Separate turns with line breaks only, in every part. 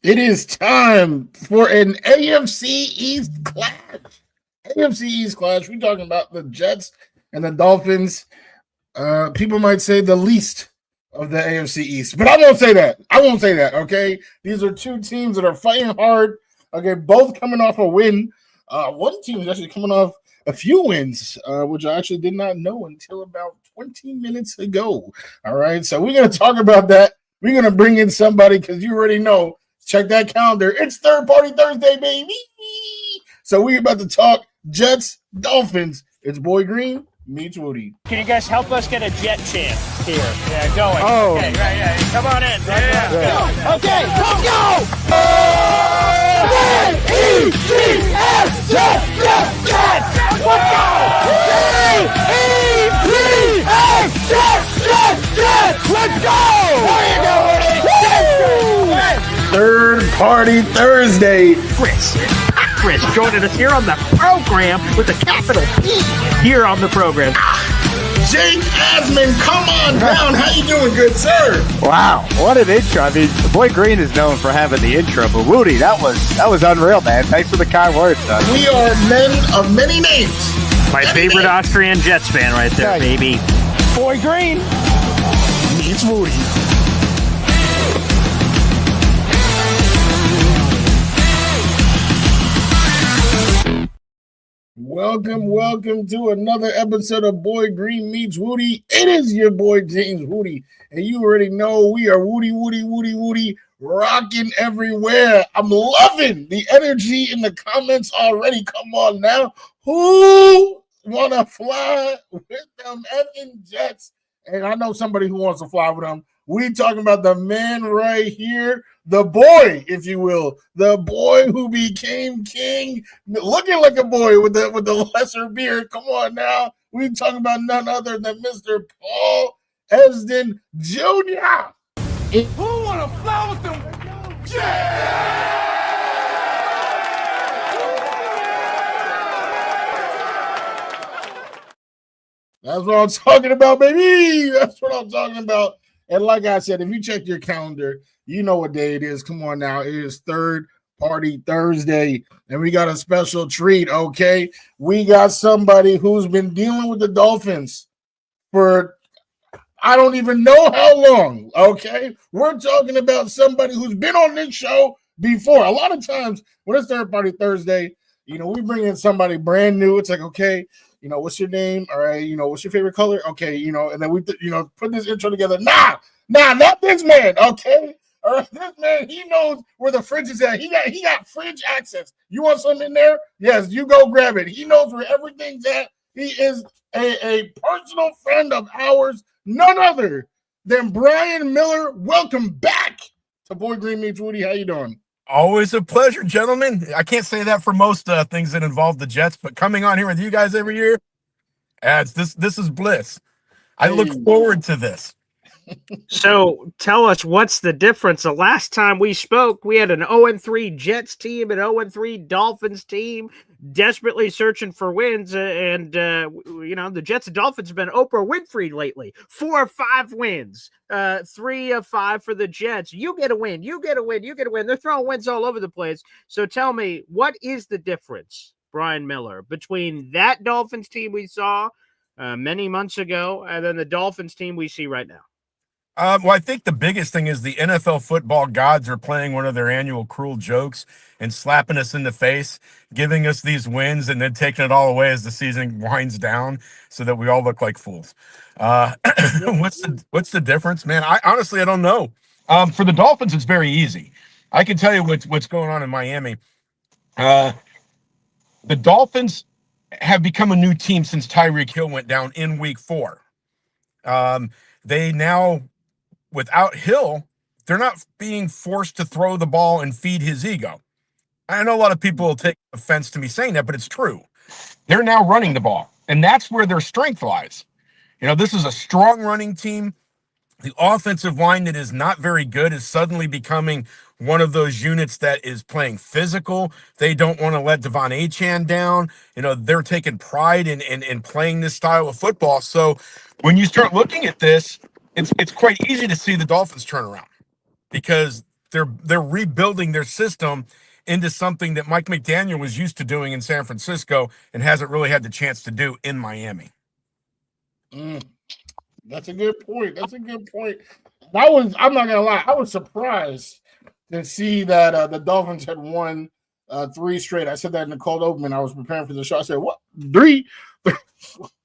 It is time for an AFC East clash. AFC East clash. We're talking about the Jets and the Dolphins. People might say the least of the AFC East, but I won't say that. I won't say that. Okay, these are two teams that are fighting hard. Okay, both coming off a win. One team is actually coming off a few wins, which I actually did not know until about 20 minutes ago. All right, so we're gonna talk about that. We're gonna bring in somebody because you already know. Check that calendar. It's Third Party Thursday, baby. So we're about to talk Jets, Dolphins. It's Boy Green meets Wudi.
Can you guys help us get a Jet chant here? Yeah, going.
Oh.
Okay, right, yeah. Come on in.
Yeah.
Okay, let's go!
J-E-T-S, Jets, Jets, Jets! Let's go! J-E-T-S, Jets, Jets, Jets! Let's go! There you go, Wudi!
Third Party Thursday.
Chris joining us here on the program with a capital P here on the program.
Jake Asman, come on down. How you doing, good sir?
Wow, what an intro. I mean, Boy Green is known for having the intro, but Wudi, that was unreal, man. Thanks for the kind words, son.
We are men of many names.
My favorite Austrian Jets fan right there, baby. Boy Green
meets Wudi. Welcome to another episode of Boy Green Meets Wudi. It is your boy James Wudi, and you already know we are Wudi, rocking everywhere. I'm loving the energy in the comments already. Come on now, who wanna fly with them effing Jets? And I know somebody who wants to fly with them. We talking about the man right here, the boy, if you will, the boy who became king, looking like a boy with the lesser beard. Come on now, we talking about none other than Mr. Paul Esden Jr.
Who wanna fly with them Jets?
That's what I'm talking about, baby. That's what I'm talking about. And like I said, if you check your calendar, you know what day it is. Come on now. It is Third Party Thursday, and we got a special treat, okay? We got somebody who's been dealing with the Dolphins for I don't even know how long, okay? We're talking about somebody who's been on this show before. A lot of times when it's Third Party Thursday, we bring in somebody brand new. It's like, okay, what's your name? All right, what's your favorite color? Okay, and then we, put this intro together. Nah, not this man. Okay, all right, this man, he knows where the fridge is at. He got fridge access. You want something in there? Yes, you go grab it. He knows where everything's at. He is a personal friend of ours, none other than Brian Miller. Welcome back to Boy Green Meets Wudi. How you doing?
Always a pleasure, gentlemen. I can't say that for most things that involve the Jets, but coming on here with you guys every year, this is bliss. I look forward to this.
So tell us, what's the difference? The last time we spoke, we had an 0-3 Jets team, an 0-3 Dolphins team, desperately searching for wins. The Jets and Dolphins have been Oprah Winfrey lately. 4 or 5 wins, 3 of 5 for the Jets. You get a win. They're throwing wins all over the place. So tell me, what is the difference, Brian Miller, between that Dolphins team we saw many months ago and then the Dolphins team we see right now?
Well, I think the biggest thing is the NFL football gods are playing one of their annual cruel jokes and slapping us in the face, giving us these wins, and then taking it all away as the season winds down so that we all look like fools. What's the difference, man? I honestly don't know. For the Dolphins, it's very easy. I can tell you what's going on in Miami. The Dolphins have become a new team since Tyreek Hill went down in week 4. They now, without Hill, they're not being forced to throw the ball and feed his ego. I know a lot of people will take offense to me saying that, but it's true. They're now running the ball, and that's where their strength lies. This is a strong running team. The offensive line that is not very good is suddenly becoming one of those units that is playing physical. They don't want to let Devon Achane down. They're taking pride in playing this style of football. So when you start looking at this, it's quite easy to see the Dolphins turn around because they're rebuilding their system into something that Mike McDaniel was used to doing in San Francisco and hasn't really had the chance to do in Miami.
That's a good point. I'm not gonna lie, I was surprised to see that the Dolphins had won 3 straight. I said that in the cold open. I was preparing for the show. I said, "What? 3?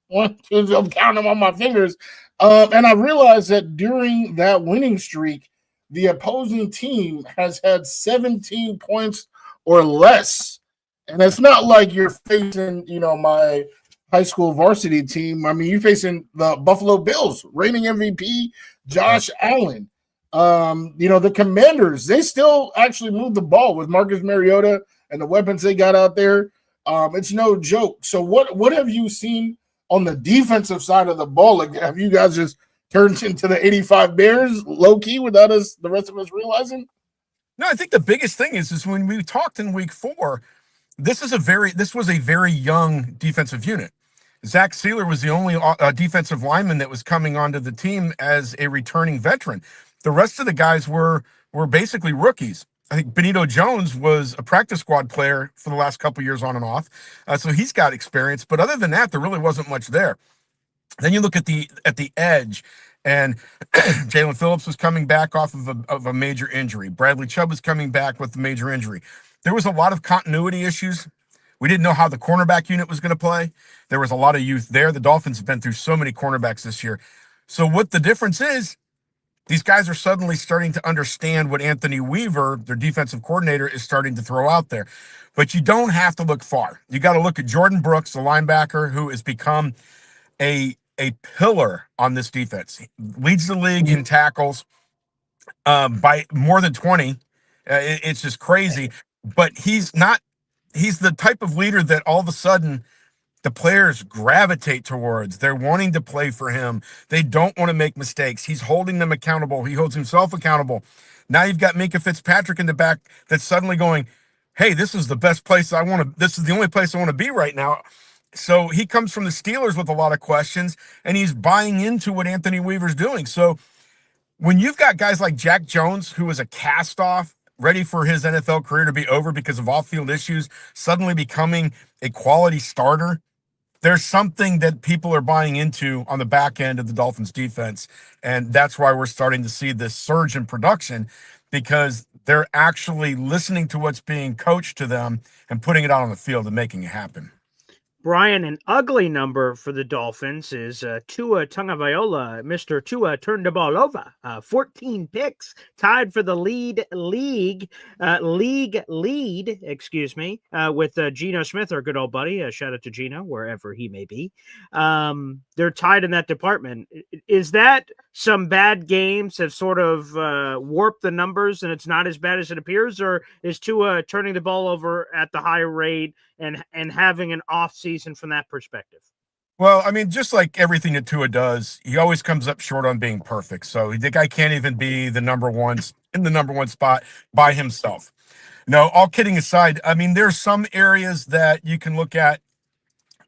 1, 2, I'm counting them on my fingers." And I realized that during that winning streak, the opposing team has had 17 points or less. And it's not like you're facing, my high school varsity team. I mean, you're facing the Buffalo Bills, reigning MVP, Josh Allen. The Commanders, they still actually move the ball with Marcus Mariota and the weapons they got out there. It's no joke. So what have you seen on the defensive side of the ball? Like, have you guys just turned into the 85 Bears low key without the rest of us realizing?
No, I think the biggest thing is when we talked in week 4, this was a very young defensive unit. Zach Sealer was the only defensive lineman that was coming onto the team as a returning veteran. The rest of the guys were basically rookies. I think Benito Jones was a practice squad player for the last couple years on and off, so he's got experience. But other than that, there really wasn't much there. Then you look at the edge, and Jalen Phillips was coming back off of a major injury. Bradley Chubb was coming back with a major injury. There was a lot of continuity issues. We didn't know how the cornerback unit was going to play. There was a lot of youth there. The Dolphins have been through so many cornerbacks this year. So what the difference is, these guys are suddenly starting to understand what Anthony Weaver, their defensive coordinator, is starting to throw out there. But you don't have to look far. You got to look at Jordan Brooks, the linebacker, who has become a pillar on this defense. He leads the league in tackles by more than 20. It's just crazy. But he's the type of leader that all of a sudden the players gravitate towards. They're wanting to play for him. They don't want to make mistakes. He's holding them accountable. He holds himself accountable. Now you've got Minkah Fitzpatrick in the back that's suddenly going, hey, this is the best place this is the only place I want to be right now. So he comes from the Steelers with a lot of questions, and he's buying into what Anthony Weaver's doing. So when you've got guys like Jack Jones, who was a cast-off, ready for his NFL career to be over because of off-field issues, suddenly becoming a quality starter, there's something that people are buying into on the back end of the Dolphins defense. And that's why we're starting to see this surge in production, because they're actually listening to what's being coached to them and putting it out on the field and making it happen.
Brian, an ugly number for the Dolphins is Tua Tagovailoa. Mr. Tua turned the ball over. 14 picks, tied for the league lead, with Geno Smith, our good old buddy. Shout out to Geno, wherever he may be. They're tied in that department. Is that some bad games have sort of warped the numbers and it's not as bad as it appears? Or is Tua turning the ball over at the high rate and having an off season from that perspective?
Well, I mean, just like everything that Tua does, he always comes up short on being perfect. So the guy can't even be the number one spot by himself. No, all kidding aside, I mean, there's some areas that you can look at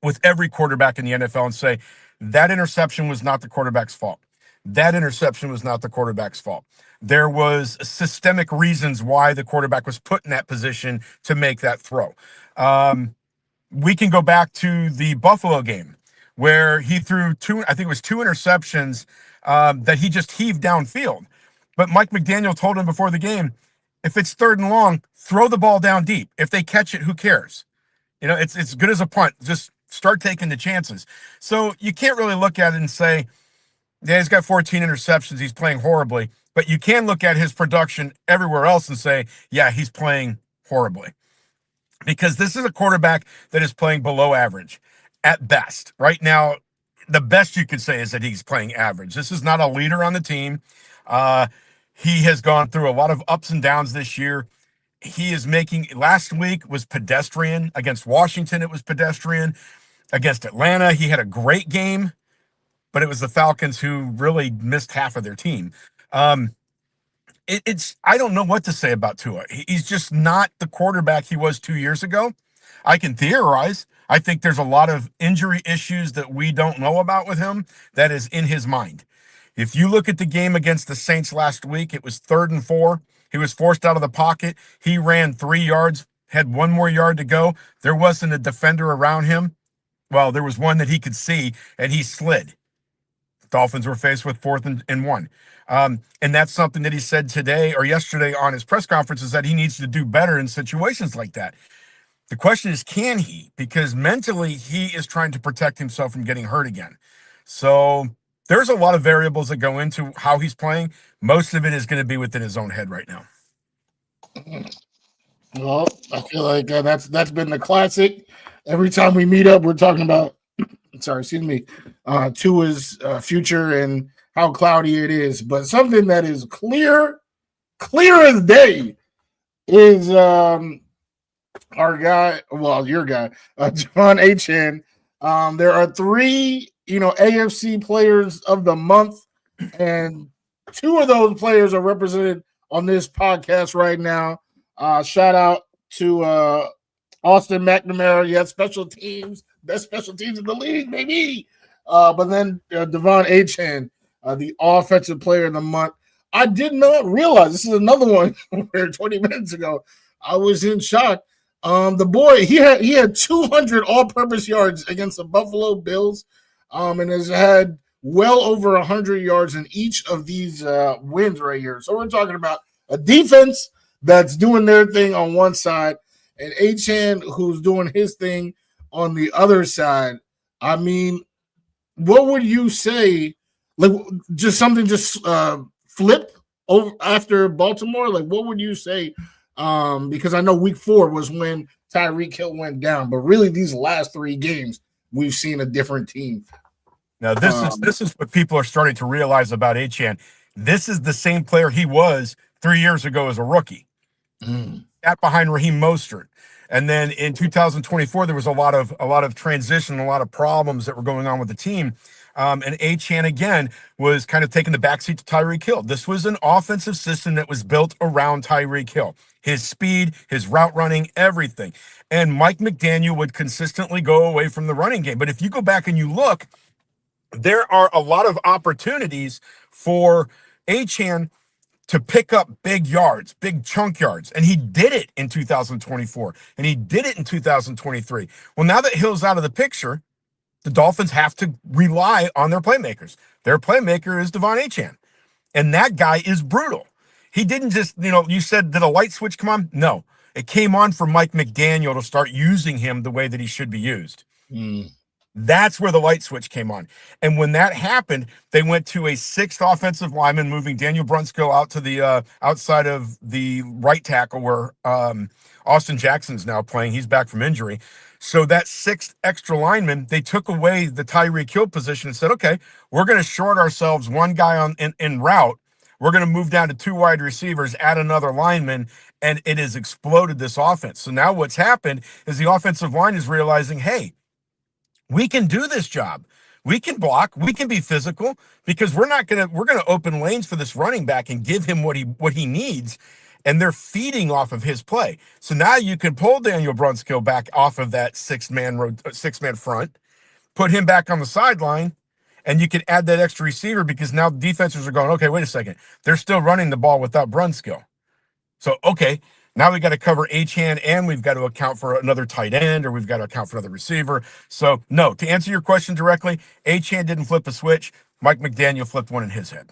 with every quarterback in the NFL and say, that interception was not the quarterback's fault. That interception was not the quarterback's fault. There was systemic reasons why the quarterback was put in that position to make that throw. We can go back to the Buffalo game where he threw two interceptions that he just heaved downfield. But Mike McDaniel told him before the game, if it's 3rd and long, throw the ball down deep. If they catch it, who cares? It's good as a punt. Just start taking the chances. So you can't really look at it and say, yeah, he's got 14 interceptions. He's playing horribly. But you can look at his production everywhere else and say, yeah, he's playing horribly. Because this is a quarterback that is playing below average at best. Right now, the best you could say is that he's playing average. This is not a leader on the team. He has gone through a lot of ups and downs this year. Last week was pedestrian. Against Washington, it was pedestrian. Against Atlanta, he had a great game, but it was the Falcons who really missed half of their team. I don't know what to say about Tua. He's just not the quarterback he was 2 years ago. I can theorize. I think there's a lot of injury issues that we don't know about with him that is in his mind. If you look at the game against the Saints last week, it was 3rd and 4. He was forced out of the pocket. He ran 3 yards, had 1 more yard to go. There wasn't a defender around him. Well, there was one that he could see, and he slid. Dolphins were faced with 4th and 1. And that's something that he said today or yesterday on his press conference, is that he needs to do better in situations like that. The question is, can he? Because mentally, he is trying to protect himself from getting hurt again. So there's a lot of variables that go into how he's playing. Most of it is going to be within his own head right now.
Well, I feel like that's been the classic. Every time we meet up, we're talking about Tua's future and how cloudy it is. But something that is clear as day is our guy, well, your guy, Devon Achane. There are 3, AFC players of the month, and 2 of those players are represented on this podcast right now. Shout out to Austin McNamara. Yeah, special teams, best special teams in the league, baby. But then Devon Achane, the offensive player of the month. I did not realize, this is another one where 20 minutes ago I was in shock. The boy, he had 200 all-purpose yards against the Buffalo Bills, and has had well over 100 yards in each of these wins right here. So we're talking about a defense that's doing their thing on one side, and Achane who's doing his thing on the other side. I mean, what would you say? Like, just something flip over after Baltimore? Like, what would you say? Because I know week 4 was when Tyreek Hill went down, but really these last 3 games, we've seen a different team.
Now, this is what people are starting to realize about Achane. This is the same player he was 3 years ago as a rookie. Sat behind Raheem Mostert. And then in 2024, there was a lot of transition, a lot of problems that were going on with the team. And Achane, again, was kind of taking the backseat to Tyreek Hill. This was an offensive system that was built around Tyreek Hill. His speed, his route running, everything. And Mike McDaniel would consistently go away from the running game. But if you go back and you look, there are a lot of opportunities for Achane to pick up big yards, big chunk yards. And he did it in 2024. And he did it in 2023. Well, now that Hill's out of the picture, the Dolphins have to rely on their playmakers. Their playmaker is Devon Achane. And that guy is brutal. He didn't just, you said, did a light switch come on? No. It came on for Mike McDaniel to start using him the way that he should be used. That's where the light switch came on. And when that happened, they went to a 6th offensive lineman, moving Daniel Brunskill out to the outside of the right tackle where Austin Jackson's now playing. He's back from injury. So that 6th extra lineman, they took away the Tyreek Hill position and said, okay, we're going to short ourselves one guy in route. We're going to move down to 2 wide receivers, add another lineman, and it has exploded this offense. So now what's happened is the offensive line is realizing, hey, we can do this job. We can block. We can be physical, because we're going to open lanes for this running back and give him what he needs. And they're feeding off of his play. So now you can pull Daniel Brunskill back off of that 6-man front, put him back on the sideline, and you can add that extra receiver, because now defenses are going, okay, wait a second. They're still running the ball without Brunskill. So, okay, now we got to cover Achane, and we've got to account for another tight end, or we've got to account for another receiver. So, no, to answer your question directly, Achane didn't flip a switch. Mike McDaniel flipped one in his head.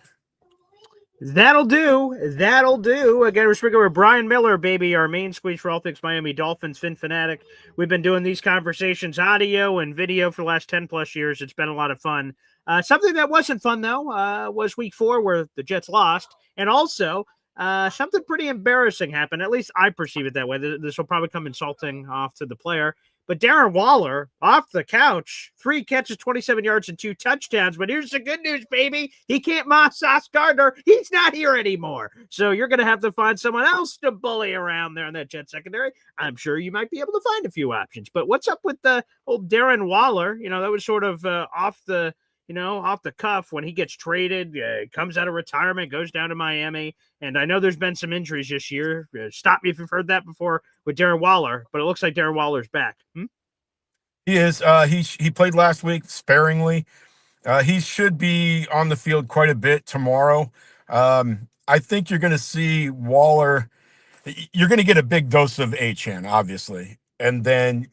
That'll do. Again, we're speaking with Brian Miller, baby, our main squeeze for all things Miami Dolphins, Fin Fanatic. We've been doing these conversations, audio and video, for the last 10 plus years. It's been a lot of fun. Something that wasn't fun, though, was week 4 where the Jets lost. And also, something pretty embarrassing happened. At least I perceive it that way. This will probably come insulting off to the player. But Darren Waller, off the couch, 3 catches, 27 yards, and 2 touchdowns. But here's the good news, baby. He can't moss Sauce Gardner. He's not here anymore. So you're going to have to find someone else to bully around there in that Jet secondary. I'm sure you might be able to find a few options. But what's up with the old Darren Waller? That was sort of off the cuff when he gets traded, comes out of retirement, goes down to Miami. And I know there's been some injuries this year. Stop me if you've heard that before with Darren Waller, but it looks like Darren Waller's back.
He is. He played last week sparingly. He should be on the field quite a bit tomorrow. I think you're going to see Waller. You're going to get a big dose of Achane, obviously, and then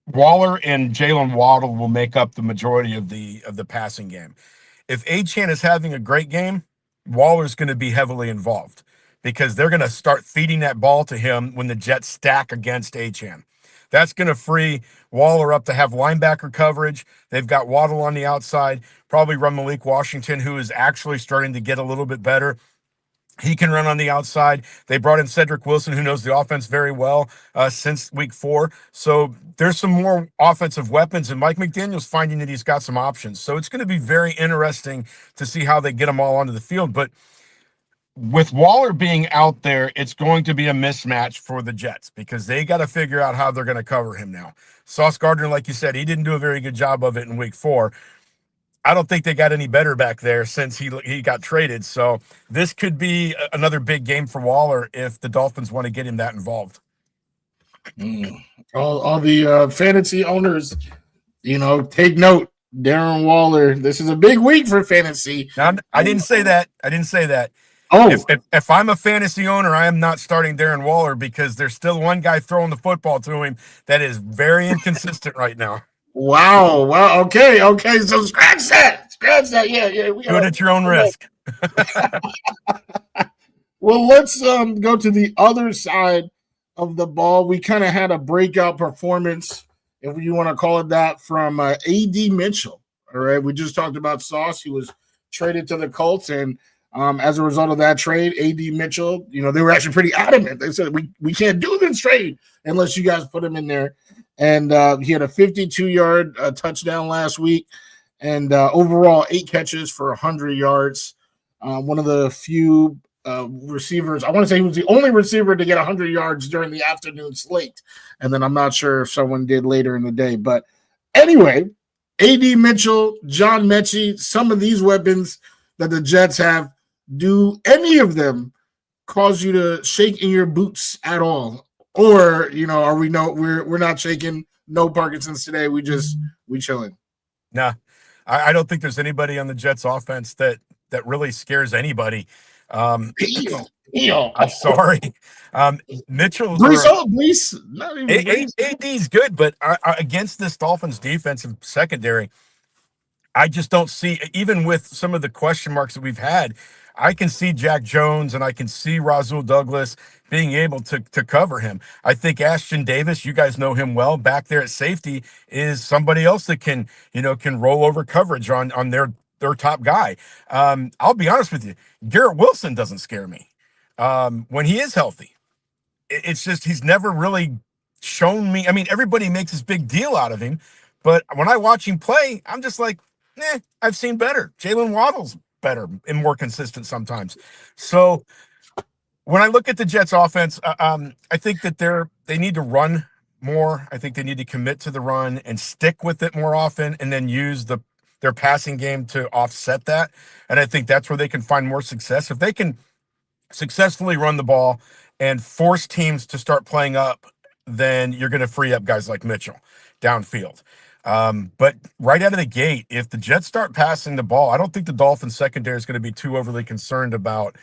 Waller and Jalen Waddle will make up the majority of the passing game. If Achane is having a great game, Waller's going to be heavily involved because they're going to start feeding that ball to him when the Jets stack against Achane. That's going to free Waller up to have linebacker coverage. They've got Waddle on the outside, probably run Malik Washington, who is actually starting to get a little bit better. He can run on the outside. They brought in Cedric Wilson, who knows the offense very well since week 4. So there's some more offensive weapons, and Mike McDaniel's finding that he's got some options. So it's going to be very interesting to see how they get them all onto the field. But with Waller being out there, it's going to be a mismatch for the Jets because they got to figure out how they're going to cover him now. Sauce Gardner, like you said, he didn't do a very good job of it in week 4. I don't think they got any better back there since he got traded. So this could be another big game for Waller if the Dolphins want to get him that involved.
All the fantasy owners, take note. Darren Waller, this is a big week for fantasy.
Now, I didn't say that. I didn't say that.
Oh,
if I'm a fantasy owner, I am not starting Darren Waller because there's still one guy throwing the football to him that is very inconsistent right now.
Wow. Okay. So scratch that. Yeah.
Do it at your own risk.
Well, let's go to the other side of the ball. We kind of had a breakout performance, if you want to call it that, from A.D. Mitchell. All right. We just talked about Sauce. He was traded to the Colts. And as a result of that trade, A.D. Mitchell, they were actually pretty adamant. They said, we can't do this trade unless you guys put him in there. And he had a 52-yard touchdown last week. And overall, 8 catches for 100 yards. One of the few receivers. I want to say he was the only receiver to get 100 yards during the afternoon slate. And then I'm not sure if someone did later in the day. But anyway, A.D. Mitchell, John Mechie, some of these weapons that the Jets have, do any of them cause you to shake in your boots at all? Or, are we're not shaking, no Parkinson's today. We chilling.
Nah, I don't think there's anybody on the Jets offense that really scares anybody. I'm sorry. Mitchell.
Brees.
AD's good, but against this Dolphins defensive secondary, I just don't see, even with some of the question marks that we've had, I can see Jack Jones and I can see Rasul Douglas being able to cover him. I think Ashton Davis, you guys know him well, back there at safety, is somebody else that can roll over coverage on their top guy. I'll be honest with you, Garrett Wilson doesn't scare me when he is healthy. It's just he's never really shown me. I mean, everybody makes this big deal out of him, but when I watch him play, I'm just like, I've seen better. Jalen Waddle's better and more consistent sometimes. So when I look at the Jets offense, I think that they need to run more. I think they need to commit to the run and stick with it more often and then use their passing game to offset that. And I think that's where they can find more success. If they can successfully run the ball and force teams to start playing up, then you're going to free up guys like Mitchell downfield. But right out of the gate, if the Jets start passing the ball, I don't think the Dolphins secondary is going to be too overly concerned about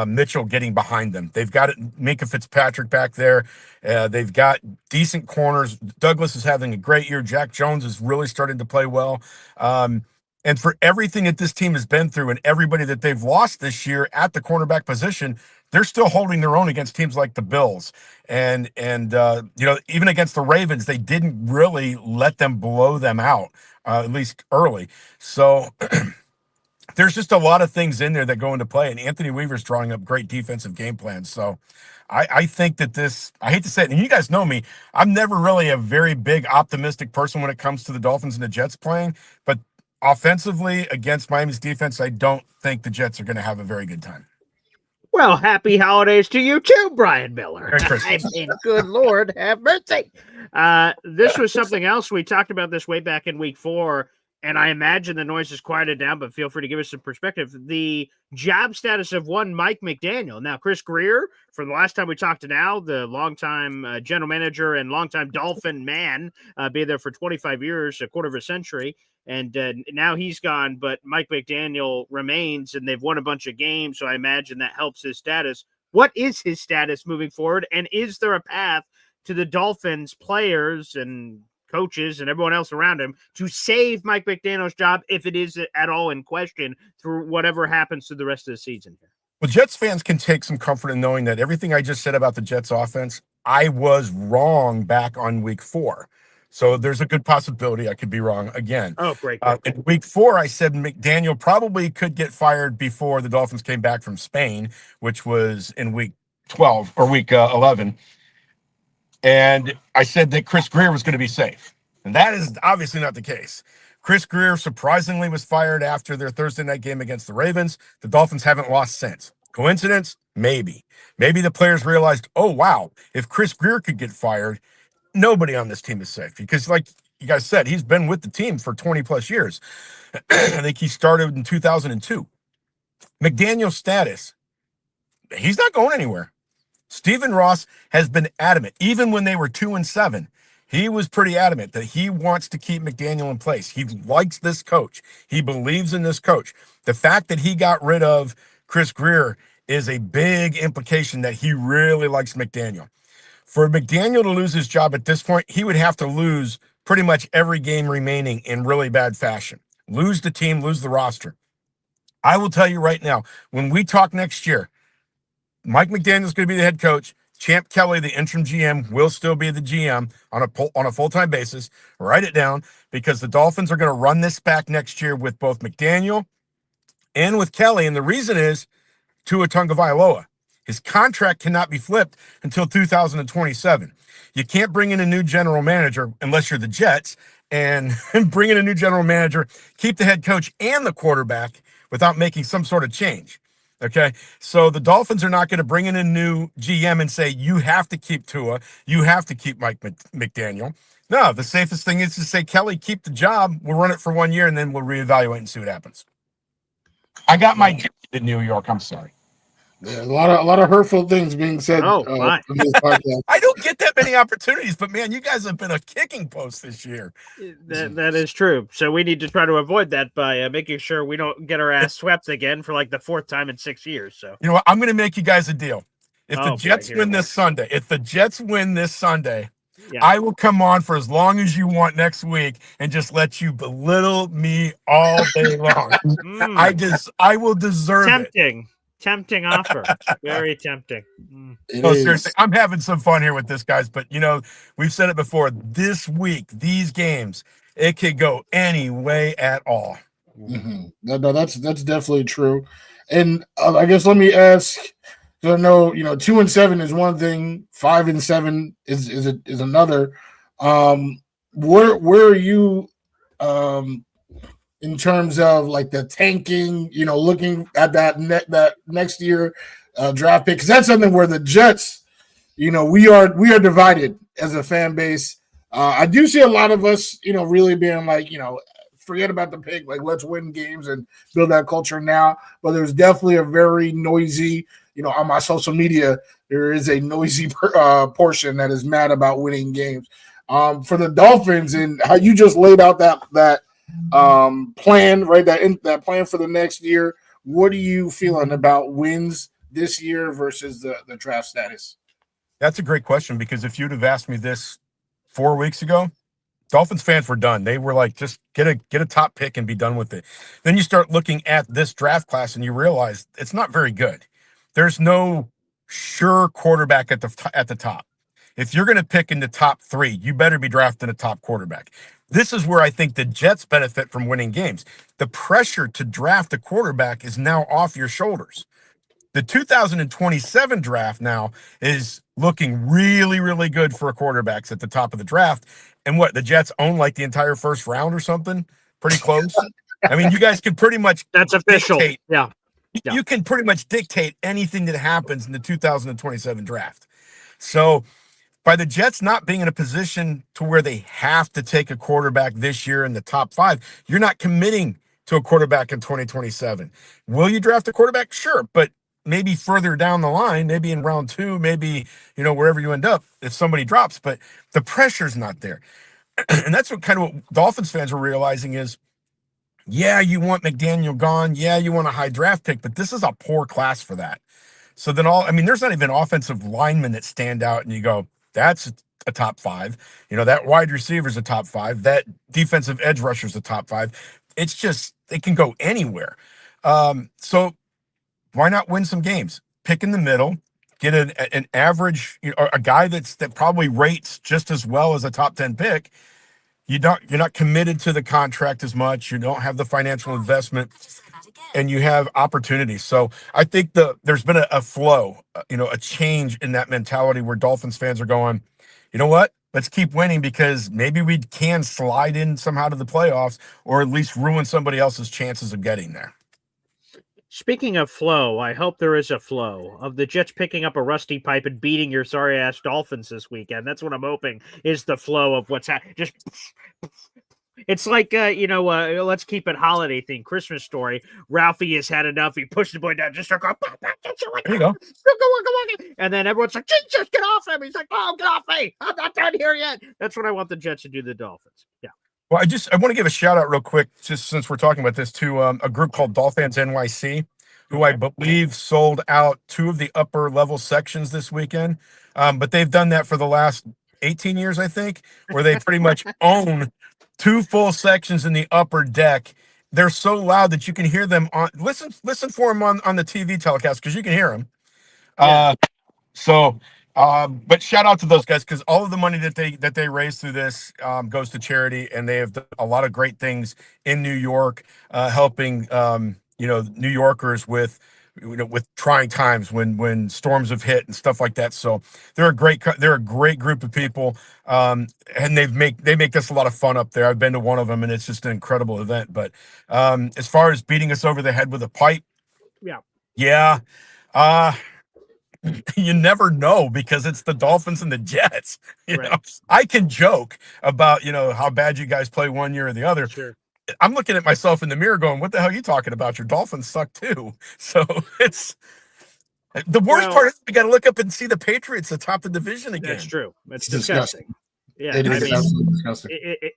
Mitchell getting behind them. They've got Minkah Fitzpatrick back there. They've got decent corners. Douglas is having a great year. Jack Jones is really starting to play well. And for everything that this team has been through and everybody that they've lost this year at the cornerback position, they're still holding their own against teams like the Bills. And even against the Ravens, they didn't really let them blow them out, at least early. So there's just a lot of things in there that go into play. And Anthony Weaver's drawing up great defensive game plans. So I think that I hate to say it, and you guys know me, I'm never really a very big optimistic person when it comes to the Dolphins and the Jets playing. But offensively against Miami's defense, I don't think the Jets are going to have a very good time.
Well, happy holidays to you too, Brian Miller.
Merry Christmas.
I mean, good Lord, have mercy. This was something else. We talked about this way back in week 4, and I imagine the noise has quieted down, but feel free to give us some perspective. The job status of one Mike McDaniel. Now, Chris Greer, from the last time we talked to now, the longtime general manager and longtime Dolphin man, been there for 25 years, a quarter of a century. And now he's gone, but Mike McDaniel remains, and they've won a bunch of games, so I imagine that helps his status. What is his status moving forward, and is there a path to the Dolphins players and coaches and everyone else around him to save Mike McDaniel's job if it is at all in question through whatever happens to the rest of the season here?
Well, Jets fans can take some comfort in knowing that everything I just said about the Jets offense, I was wrong back on week 4. So there's a good possibility I could be wrong again.
Oh, great.
In week 4, I said McDaniel probably could get fired before the Dolphins came back from Spain, which was in week 12 or week 11. And I said that Chris Greer was going to be safe. And that is obviously not the case. Chris Greer surprisingly was fired after their Thursday night game against the Ravens. The Dolphins haven't lost since. Coincidence? Maybe. Maybe the players realized, oh, wow, if Chris Greer could get fired, nobody on this team is safe. Because like you guys said, he's been with the team for 20 plus years. I think he started in 2002. McDaniel's status, he's not going anywhere. Stephen Ross has been adamant, even when they were 2-7. He was pretty adamant that he wants to keep McDaniel in place. He likes this coach. He believes in this coach. The fact that he got rid of Chris Greer is a big implication that he really likes McDaniel. For McDaniel to lose his job at this point, he would have to lose pretty much every game remaining in really bad fashion. Lose the team, lose the roster. I will tell you right now, when we talk next year, Mike McDaniel is going to be the head coach. Champ Kelly, the interim GM, will still be the GM on a full-time basis. Write it down, because the Dolphins are going to run this back next year with both McDaniel and with Kelly. And the reason is Tua Tagovailoa. His contract cannot be flipped until 2027. You can't bring in a new general manager unless you're the Jets, and bring in a new general manager, keep the head coach and the quarterback without making some sort of change. Okay, so the Dolphins are not going to bring in a new GM and say, you have to keep Tua, you have to keep Mike McDaniel. No, the safest thing is to say, Kelly, keep the job. We'll run it for 1 year, and then we'll reevaluate and see what happens. I got my in New York. I'm sorry.
Yeah, a lot of hurtful things being said.
Oh, my.
In this podcast.
I don't get that many opportunities, but man, you guys have been a kicking post this year.
That is true. So we need to try to avoid that by making sure we don't get our ass swept again for like the 4th time in 6 years. So
you know what? I'm going to make you guys a deal. If the Jets win this Sunday, yeah, I will come on for as long as you want next week and just let you belittle me all day long. I will deserve it.
Tempting offer. Very tempting.
No, seriously, I'm having some fun here with this, guys. But, you know, we've said it before. This week, these games, it could go any way at all.
Mm-hmm. No, that's definitely true. And I guess let me ask, because I know, 2-7 is one thing, 5-7 is another. Where are you in terms of like the tanking, looking at that next year draft pick? Because that's something where the Jets, we are divided as a fan base. I do see a lot of us, really being like, forget about the pick, like let's win games and build that culture now. But there's definitely a very noisy, on my social media, there is a noisy portion that is mad about winning games. For the Dolphins, and how you just laid out that plan, right? That plan for the next year. What are you feeling about wins this year versus the draft status?
That's a great question, because if you'd have asked me this 4 weeks ago, Dolphins fans were done. They were like, just get a top pick and be done with it. Then you start looking at this draft class and you realize it's not very good. There's no sure quarterback at the top. If you're going to pick in the top 3, you better be drafting a top quarterback. This is where I think the Jets benefit from winning games. The pressure to draft a quarterback is now off your shoulders. The 2027 draft now is looking really, really good for quarterbacks at the top of the draft. And what, the Jets own like the entire first round or something? Pretty close. I mean, you guys can pretty much
that's official.
Yeah. You can pretty much dictate anything that happens in the 2027 draft. So by the Jets not being in a position to where they have to take a quarterback this year in the top 5, you're not committing to a quarterback in 2027. Will you draft a quarterback? Sure, but maybe further down the line, maybe in round 2, maybe, wherever you end up, if somebody drops, but the pressure's not there. And that's what Dolphins fans are realizing is Yeah, you want McDaniel gone. Yeah, you want a high draft pick, but this is a poor class for that. So then there's not even offensive linemen that stand out and you go, that's a top five. That wide receiver's a top five. That defensive edge rusher's a top five. It's just, they can go anywhere. So why not win some games? Pick in the middle, get an average, a guy that probably rates just as well as a top 10 pick. You're not committed to the contract as much. You don't have the financial investment, and you have opportunities. So I think there's been a flow, a change in that mentality where Dolphins fans are going, you know what? Let's keep winning because maybe we can slide in somehow to the playoffs, or at least ruin somebody else's chances of getting there.
Speaking of flow, I hope there is a flow of the Jets picking up a rusty pipe and beating your sorry ass Dolphins this weekend. That's what I'm hoping is the flow of what's happening. Just it's like let's keep it holiday theme, Christmas Story. Ralphie has had enough. He pushed the boy down, just start going.
There you go.
And then everyone's like, Jesus, get off him. He's like, oh, get off me. I'm not done here yet. That's what I want the Jets to do to the Dolphins. Yeah.
Well, I want to give a shout out real quick, just since we're talking about this, to a group called Dolphins NYC, who I believe sold out 2 of the upper level sections this weekend. But they've done that for the last 18 years, I think, where they pretty much own 2 full sections in the upper deck. They're so loud that you can hear them on. Listen for them on the TV telecast because you can hear them.
Yeah.
But shout out to those guys because all of the money that they raise through this goes to charity, and they have done a lot of great things in New York, helping New Yorkers with trying times when storms have hit and stuff like that. So they're a great group of people, and they make this a lot of fun up there. I've been to one of them, and it's just an incredible event. But as far as beating us over the head with a pipe, yeah. You never know because it's the Dolphins and the Jets. I can joke about how bad you guys play one year or the other.
Sure.
I'm looking at myself in the mirror going, what the hell are you talking about? Your Dolphins suck too. So it's the worst part is we got to look up and see the Patriots atop the division again.
That's true.
It's disgusting.
Yeah,
it is absolutely disgusting.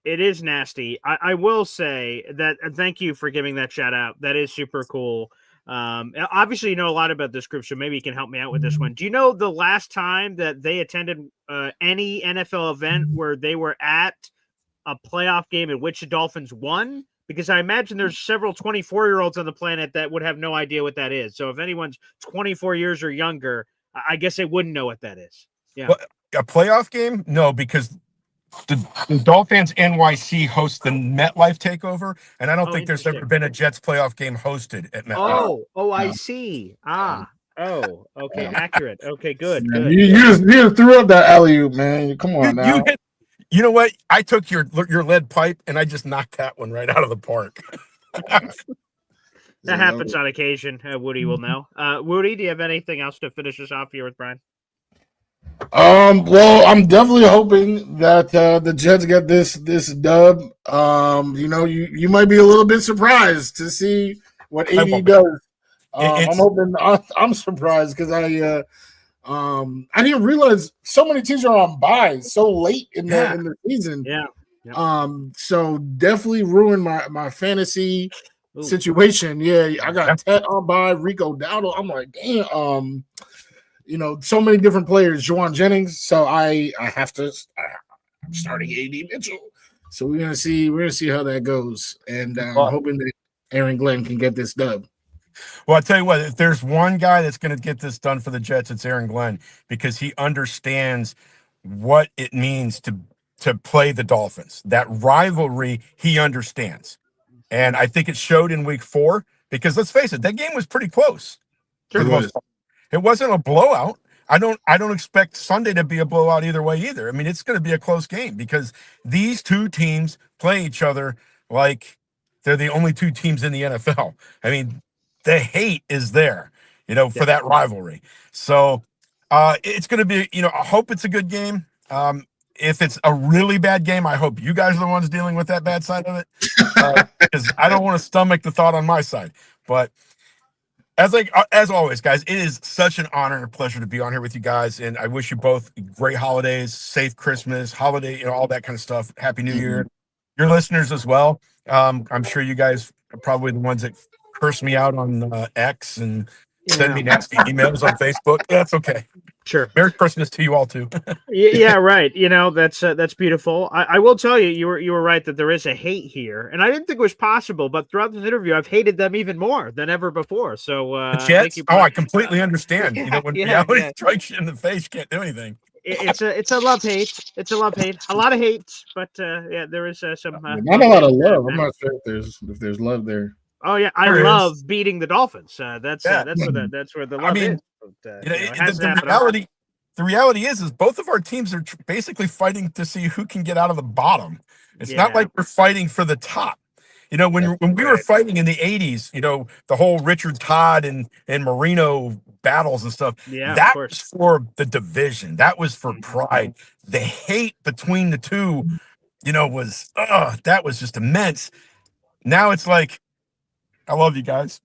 It is nasty. I will say that, and thank you for giving that shout out. That is super cool. Obviously you know a lot about this group, so maybe you can help me out with this one. Do you know the last time that they attended any NFL event where they were at a playoff game in which the Dolphins won? Because I imagine there's several 24-year-olds on the planet that would have no idea what that is. So if anyone's 24 years or younger, I guess they wouldn't know what that is. Yeah.
Well, a playoff game? No, because the Dolphins NYC host the MetLife takeover, and I don't think there's ever been a Jets playoff game hosted at MetLife.
I see. Okay, accurate. Okay, good.
Man,
good.
You just threw up that alley-oop, man. Come on now.
You know what? I took your lead pipe and I just knocked that one right out of the park.
That happens on occasion. Wudi will know. Wudi, do you have anything else to finish us off here with Brian?
Well, I'm definitely hoping that the Jets get this dub. You might be a little bit surprised to see what AD does. I'm surprised because I didn't realize so many teams are on buys so late in the season.
Yeah.
So definitely ruined my fantasy situation. Yeah, I got Ted on buy, Rico Dowdle. I'm like, damn. So many different players, Juwan Jennings. So I'm starting AD Mitchell. So we're gonna see how that goes, and I'm hoping that Aaron Glenn can get this dub.
Well, I tell you what, if there's one guy that's going to get this done for the Jets, it's Aaron Glenn because he understands what it means to play the Dolphins. That rivalry, he understands, and I think it showed in Week 4 because let's face it, that game was pretty close. It wasn't a blowout. I don't expect Sunday to be a blowout either way either. I mean, it's going to be a close game because these two teams play each other like they're the only two teams in the NFL. I mean, the hate is there, for that rivalry. So it's going to be, I hope it's a good game. If it's a really bad game, I hope you guys are the ones dealing with that bad side of it because I don't want to stomach the thought on my side. But as always, guys, it is such an honor and a pleasure to be on here with you guys. And I wish you both great holidays, safe Christmas, holiday, all that kind of stuff. Happy New Year. your listeners as well. I'm sure you guys are probably the ones that curse me out on X and send me nasty emails on Facebook. That's okay.
Sure.
Merry Christmas to you all too.
Yeah, right. That's beautiful. I will tell you, you were right that there is a hate here, and I didn't think it was possible. But throughout this interview, I've hated them even more than ever before. So
The
thank
Jets?
you.
Oh, I completely understand.
Yeah,
When
yeah,
reality
yeah.
strikes you in the face, you can't do anything.
It's a love hate. It's a love hate. A lot of hate, but yeah, there is some.
Not a lot of love. I'm not sure if there's love there.
Oh yeah, I
There
love
is.
beating the Dolphins. That's
Yeah.
that's where the love is. But, it has to happen.
The reality is both of our teams are basically fighting to see who can get out of the bottom. It's not like we're fighting for the top. When we were fighting in the 80s, the whole Richard Todd and Marino battles and stuff, that was for the division. That was for pride. The hate between the two, that was just immense. Now it's like, I love you guys.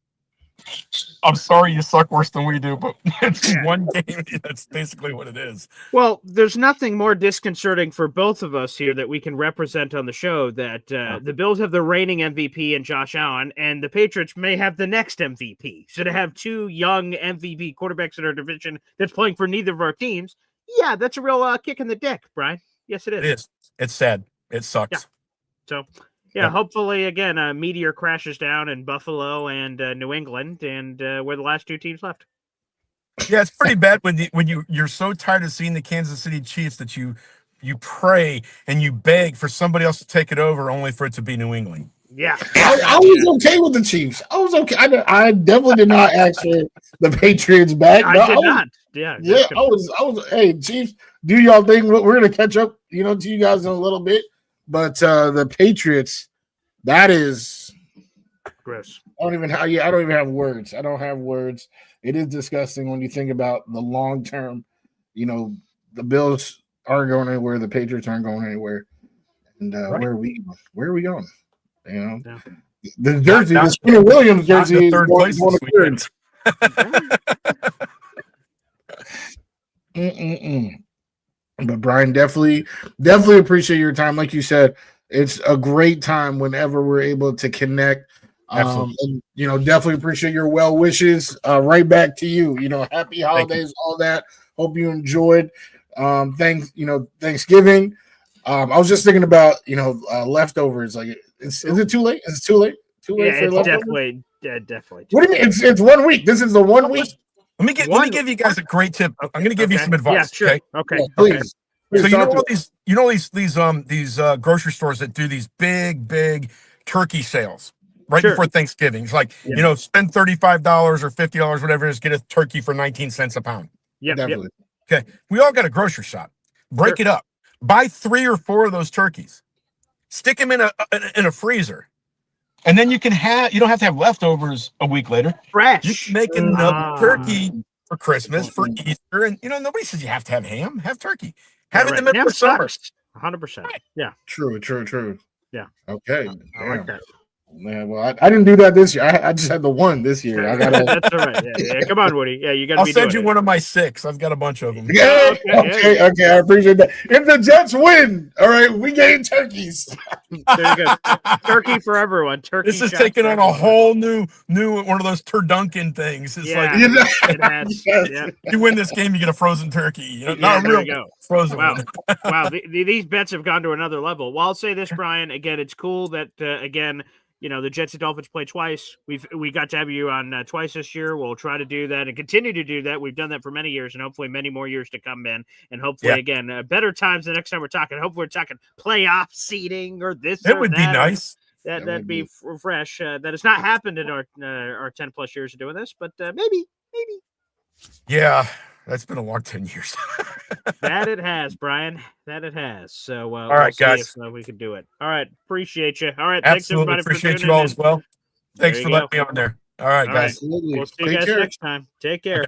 I'm sorry you suck worse than we do, but it's one game. That's basically what it is.
Well, there's nothing more disconcerting for both of us here that we can represent on the show that the Bills have the reigning MVP in Josh Allen, and the Patriots may have the next MVP. So to have two young MVP quarterbacks in our division that's playing for neither of our teams, yeah, that's a real kick in the dick, Brian. Yes, it is.
It is. It's sad. It sucks.
Yeah. So, hopefully, again, a meteor crashes down in Buffalo and New England, and we're the last two teams left.
Yeah, it's pretty bad when you're so tired of seeing the Kansas City Chiefs that you pray and you beg for somebody else to take it over, only for it to be New England.
Yeah,
I was okay with the Chiefs. I was okay. I definitely did not ask for the Patriots back.
I did not. Yeah,
I was. Hey, Chiefs, do y'all think we're gonna catch up? To you guys in a little bit. But the Patriots, that is
gross.
I don't even have words. I don't have words. It is disgusting when you think about the long term. The Bills aren't going anywhere. The Patriots aren't going anywhere. And where are we going? The jersey, the Skinner Williams jersey, is
third place this weekend.
But Brian, definitely appreciate your time. Like you said, it's a great time whenever we're able to connect. And definitely appreciate your well wishes. Right back to you. Happy holidays, all that. Hope you enjoyed. Thanksgiving. I was just thinking about leftovers. Like, is it too late? Is it too late? Too late for leftovers?
Definitely.
What do you mean? It's 1 week. This is the 1 week.
Let me give you guys a great tip. Okay. I'm going to give you some advice.
Yeah, sure. Okay.
Yeah, please.
So these grocery stores that do these big turkey sales right before Thanksgiving. It's like, spend $35 or $50, whatever it is, get a turkey for 19 cents a pound.
Yeah, definitely.
Okay. We all got a grocery shop. Break it up. Buy 3 or 4 of those turkeys. Stick them in a freezer. And then you don't have to have leftovers a week later.
Fresh.
You can make enough turkey for Christmas, for Easter, and nobody says you have to have ham. Have turkey. Have it in the middle of summer.
100%. Yeah.
True.
Yeah.
Okay.
I like that.
Man, well, I didn't do that this year. I just had the one this year. I got
That's all right. Yeah. Come on, Woody. Yeah, you got to.
I'll send you one of my 6. I've got a bunch of them.
Yeah. Okay. I appreciate that. If the Jets win, all right, we getting turkeys.
There you go. Turkey for everyone. Turkey.
This is taking on a whole new one of those Turduncan things. It's like
it has. Yeah.
You win this game, you get a frozen turkey. Not a real frozen one.
Wow. These bets have gone to another level. Well, I'll say this, Brian. Again, it's cool that the Jets and Dolphins play twice. We got to have you on twice this year. We'll try to do that and continue to do that. We've done that for many years, and hopefully many more years to come, Ben. And hopefully, again, better times the next time we're talking. Hopefully, we're talking playoff seeding or this.
It would be nice.
That'd be fresh. That has not happened in our 10+ years of doing this, but maybe.
Yeah. That's been a long 10 years.
That it has, Brian. That it has. So,
all right, guys.
If, we can do it. All right. Appreciate you. All right.
Absolutely.
Thanks, everybody.
Appreciate you all as well. Thanks for letting me on there. All right, guys.
We'll see you guys next time. Take care.